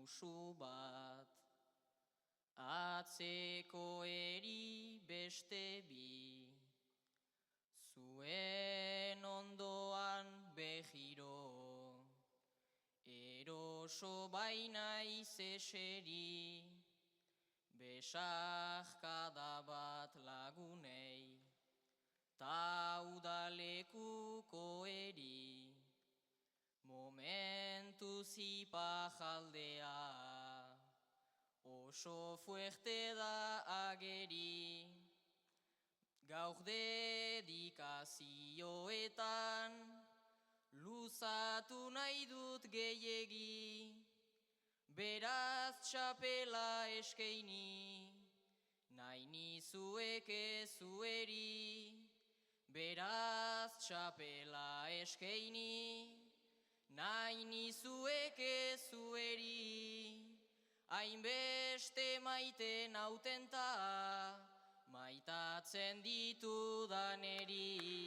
musu bat. Atzeko eri beste bi, zuen ondoan behiro, eroso baina izeseri, besarkada bat lagunei, ta udalekuko eri, momentu zipajaldea, oso fuerte da ageri, gaur dedikazioetan, luzatu nahi dut gehiegi, beraz txapela eskeini, nahi nizueke zueri, beraz txapela eskeini, nahi nizueke zueri, hainbeste maite nautenta, maitatzen ditudan eri.